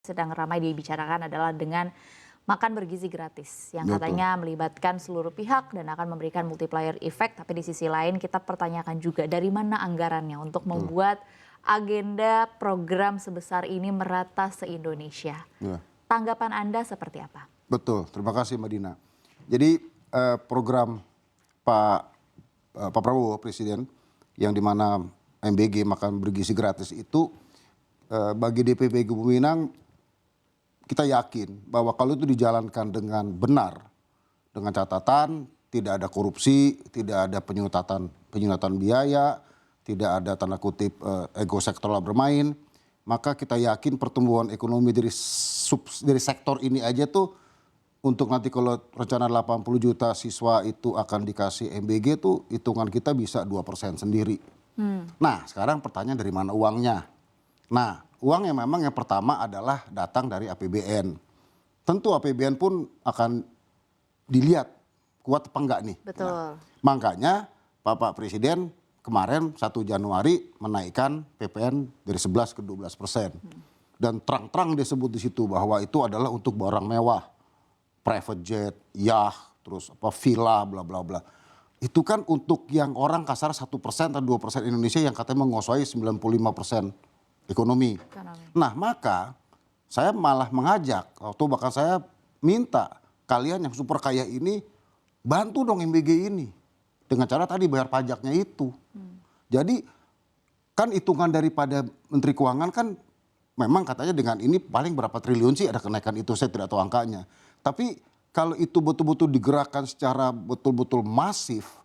sedang ramai dibicarakan adalah dengan makan bergizi gratis yang katanya melibatkan seluruh pihak dan akan memberikan multiplier effect. Tapi di sisi lain kita pertanyakan juga dari mana anggarannya untuk membuat agenda program sebesar ini merata se-Indonesia. Tanggapan Anda seperti apa? Betul, terima kasih Mbak Dina. Jadi program Pak Prabowo Presiden yang dimana MBG makan bergizi gratis itu bagi DPP Gumilang kita yakin bahwa kalau itu dijalankan dengan benar, dengan catatan tidak ada korupsi, tidak ada penyunatan biaya, tidak ada tanda kutip ego sektoral bermain, maka kita yakin pertumbuhan ekonomi dari sektor ini aja tuh untuk nanti kalau rencana 80 juta siswa itu akan dikasih MBG tuh hitungan kita bisa 2% sendiri. Nah sekarang pertanyaan dari mana uangnya? Nah uangnya memang yang pertama adalah datang dari APBN. Tentu APBN pun akan dilihat kuat apa enggak nih. Betul. Nah, makanya Bapak Presiden kemarin 1 Januari menaikkan PPN dari 11 ke 12%. Dan terang-terang disebut di situ bahwa itu adalah untuk barang mewah. Private jet, yacht, terus villa, bla bla bla. Itu kan untuk yang orang kasar 1% atau 2% Indonesia yang katanya menguasai 95% ekonomi. Nah maka saya malah mengajak, atau bahkan saya minta kalian yang super kaya ini bantu dong MBG ini. Dengan cara tadi bayar pajaknya itu. Jadi kan hitungan daripada Menteri Keuangan kan memang katanya dengan ini paling berapa triliun sih ada kenaikan itu, saya tidak tahu angkanya. Tapi kalau itu betul-betul digerakkan secara betul-betul masif,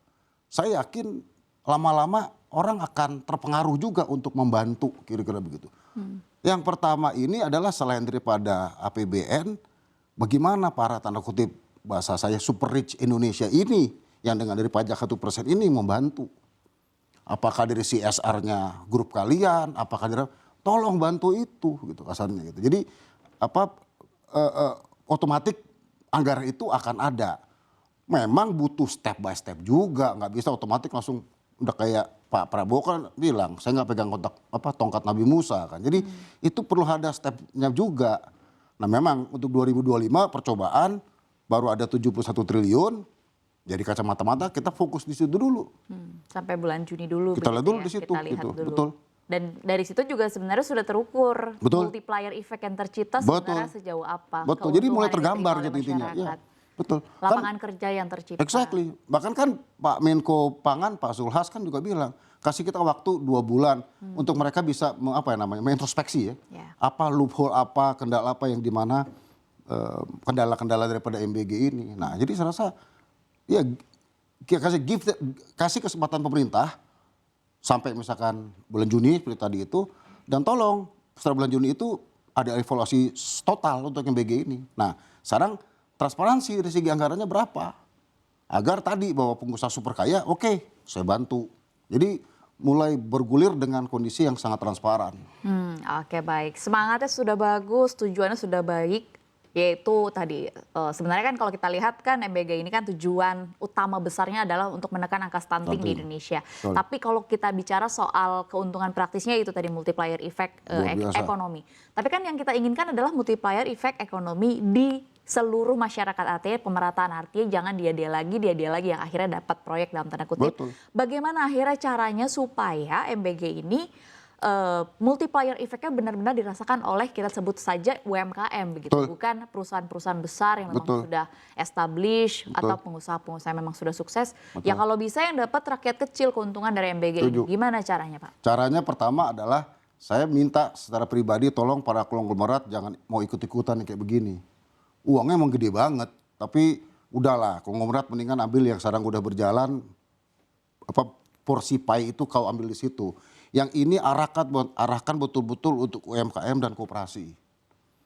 saya yakin lama-lama orang akan terpengaruh juga untuk membantu, kira-kira begitu. Yang pertama ini adalah selain daripada APBN, bagaimana para tanda kutip bahasa saya super rich Indonesia ini yang dengan dari pajak 1% ini membantu. Apakah dari CSR-nya grup kalian, apakah dari tolong bantu itu gitu kasarnya gitu. Jadi otomatis anggaran itu akan ada. Memang butuh step by step juga, nggak bisa otomatis langsung udah kayak Pak Prabowo kan bilang saya nggak pegang tongkat Nabi Musa kan. Jadi itu perlu ada stepnya juga. Nah memang untuk 2025 percobaan baru ada 71 triliun. Jadi kacamata-mata kita fokus di situ dulu. Sampai bulan Juni dulu. Kita lihat dulu ya, di situ. kita lihat gitu. dulu. Betul. Dan dari situ juga sebenarnya sudah terukur multiplier effect yang tercipta sebenarnya sejauh apa. Betul. Jadi mulai tergambar gitu intinya. Ya, betul. Lapangan kerja yang tercipta. Exactly. Bahkan kan Pak Menko Pangan, Pak Zulhas kan juga bilang kasih kita waktu 2 bulan untuk mereka bisa mengintrospeksi ya. Apa loophole apa, kendala apa yang di mana kendala-kendala daripada MBG ini. Nah, jadi saya rasa ya kasih kesempatan pemerintah sampai misalkan bulan Juni seperti tadi itu, dan tolong setelah bulan Juni itu ada evaluasi total untuk MBG ini. Nah sekarang transparansi dari segi anggarannya berapa, agar tadi bahwa pengusaha super kaya oke, saya bantu. Jadi mulai bergulir dengan kondisi yang sangat transparan. Oke, baik, semangatnya sudah bagus, tujuannya sudah baik. Yaitu tadi sebenarnya kan kalau kita lihat kan MBG ini kan tujuan utama besarnya adalah untuk menekan angka stunting di Indonesia. Tapi kalau kita bicara soal keuntungan praktisnya itu tadi multiplier effect ekonomi. Tapi kan yang kita inginkan adalah multiplier effect ekonomi di seluruh masyarakat, artinya pemerataan, artinya jangan dia lagi yang akhirnya dapat proyek dalam tanda kutip. Bagaimana akhirnya caranya supaya MBG ini multiplier effect-nya benar-benar dirasakan oleh kita sebut saja UMKM begitu, bukan perusahaan-perusahaan besar yang memang sudah established atau pengusaha-pengusaha yang memang sudah sukses. Ya kalau bisa yang dapat rakyat kecil keuntungan dari MBG ini. Gimana caranya Pak? Caranya pertama adalah saya minta secara pribadi tolong para konglomerat jangan mau ikut-ikutan kayak begini. Uangnya emang gede banget, tapi udahlah konglomerat mendingan ambil yang sekarang udah berjalan, porsi pie itu kau ambil di situ. Yang ini arahkan betul-betul untuk UMKM dan koperasi.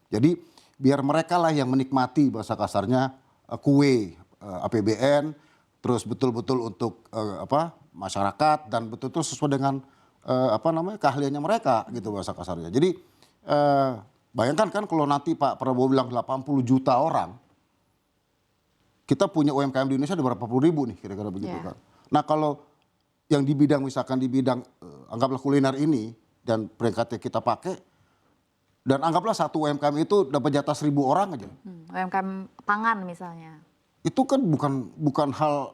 Jadi biar mereka lah yang menikmati bahasa kasarnya kue APBN, terus betul-betul untuk masyarakat dan betul-betul sesuai dengan keahliannya mereka gitu bahasa kasarnya. Jadi bayangkan kan kalau nanti Pak Prabowo bilang 80 juta orang, kita punya UMKM di Indonesia ada berapa puluh ribu nih kira-kira begitu kan. Nah kalau yang di bidang misalkan di bidang anggaplah kuliner ini dan peringkatnya kita pakai, Dan anggaplah satu UMKM itu dapat jatah 1.000 orang aja. UMKM pangan misalnya. Itu kan bukan hal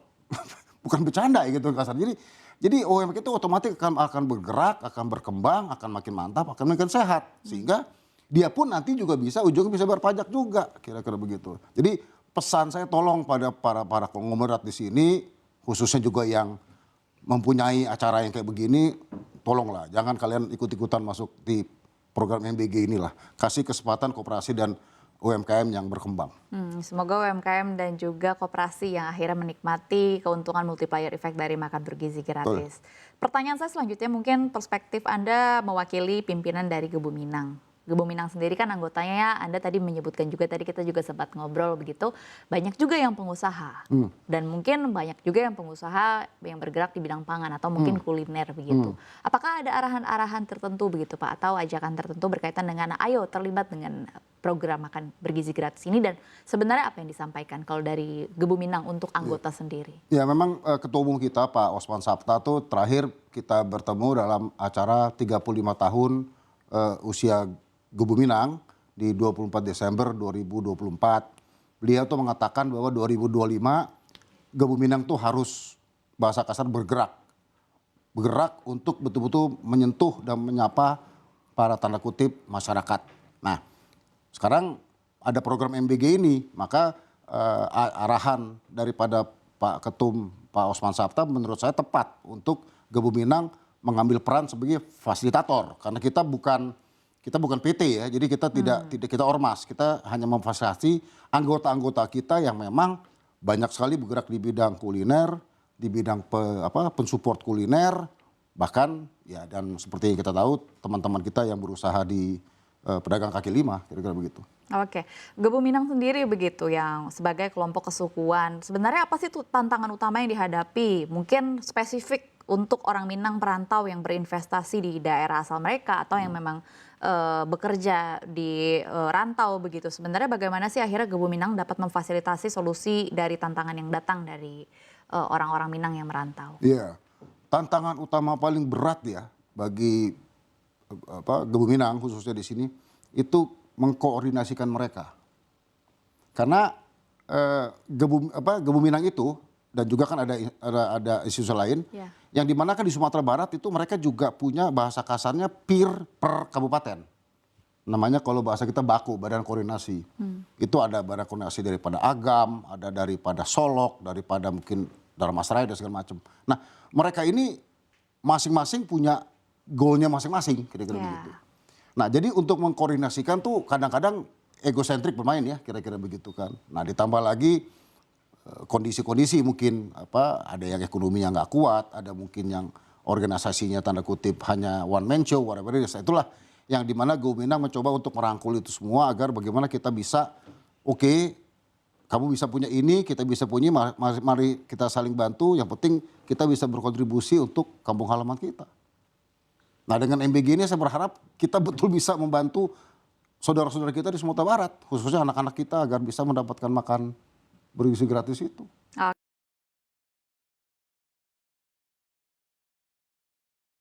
bukan bercanda ya gitu kasar. Jadi UMKM itu otomatis akan bergerak, akan berkembang, akan makin mantap, akan makin sehat. Sehingga dia pun nanti juga ujungnya bisa berpajak juga, kira-kira begitu. Jadi pesan saya tolong pada para konglomerat di sini, khususnya juga yang mempunyai acara yang kayak begini, tolonglah jangan kalian ikut-ikutan masuk di program MBG inilah. Kasih kesempatan koperasi dan UMKM yang berkembang. Semoga UMKM dan juga koperasi yang akhirnya menikmati keuntungan multiplier effect dari makan bergizi gratis. Pertanyaan saya selanjutnya mungkin perspektif Anda mewakili pimpinan dari Gebu Minang. Gebu Minang sendiri kan anggotanya, Anda tadi menyebutkan juga, tadi kita juga sempat ngobrol begitu, banyak juga yang pengusaha. Dan mungkin banyak juga yang pengusaha yang bergerak di bidang pangan atau mungkin kuliner begitu. Apakah ada arahan-arahan tertentu begitu Pak, atau ajakan tertentu berkaitan dengan ayo terlibat dengan program makan bergizi gratis ini, dan sebenarnya apa yang disampaikan kalau dari Gebu Minang untuk anggota sendiri? Ya memang Ketua Umum kita Pak Osman Sabta tuh terakhir kita bertemu dalam acara 35 tahun usia Gebu Minang di 24 Desember 2024. Beliau tuh mengatakan bahwa 2025 Gebu Minang tuh harus bahasa kasar bergerak untuk betul-betul menyentuh dan menyapa para tanda kutip masyarakat. Nah, sekarang ada program MBG ini, maka arahan daripada Pak Ketum Pak Osman Sabta menurut saya tepat untuk Gebu Minang mengambil peran sebagai fasilitator, karena kita bukan PT ya, jadi kita tidak kita ormas, kita hanya memfasilitasi anggota-anggota kita yang memang banyak sekali bergerak di bidang kuliner, di bidang pensupport kuliner, bahkan ya dan seperti yang kita tahu teman-teman kita yang berusaha di pedagang kaki lima, kira-kira begitu. Oke, Gebu Minang sendiri begitu yang sebagai kelompok kesukuan, sebenarnya apa sih tuh tantangan utama yang dihadapi? Mungkin spesifik untuk orang Minang perantau yang berinvestasi di daerah asal mereka atau yang memang bekerja di rantau begitu. Sebenarnya bagaimana sih akhirnya Gebu Minang dapat memfasilitasi solusi dari tantangan yang datang dari orang-orang Minang yang merantau? Iya, tantangan utama paling berat ya bagi Gebu Minang khususnya di sini itu mengkoordinasikan mereka. Karena Gebu Minang itu dan juga kan ada institusi lain yang dimana kan di Sumatera Barat itu mereka juga punya bahasa kasarnya PIR per kabupaten. Namanya kalau bahasa kita BAKU, Badan Koordinasi. Itu ada badan koordinasi daripada Agam, ada daripada Solok, daripada mungkin Darmasraya dan segala macam. Nah mereka ini masing-masing punya goalnya masing-masing, kira-kira begitu. Nah jadi untuk mengkoordinasikan tuh kadang-kadang egosentrik bermain ya, kira-kira begitu kan. Nah ditambah lagi kondisi-kondisi mungkin ada yang ekonominya nggak kuat, ada mungkin yang organisasinya tanda kutip hanya one man show, whatever it is. Itulah yang dimana Gebu Minang mencoba untuk merangkul itu semua agar bagaimana kita bisa, oke, kamu bisa punya ini, kita bisa punya, mari kita saling bantu. Yang penting kita bisa berkontribusi untuk kampung halaman kita. Nah dengan MBG ini saya berharap kita betul bisa membantu saudara-saudara kita di Sumatera Barat, khususnya anak-anak kita agar bisa mendapatkan makan bergizi gratis itu.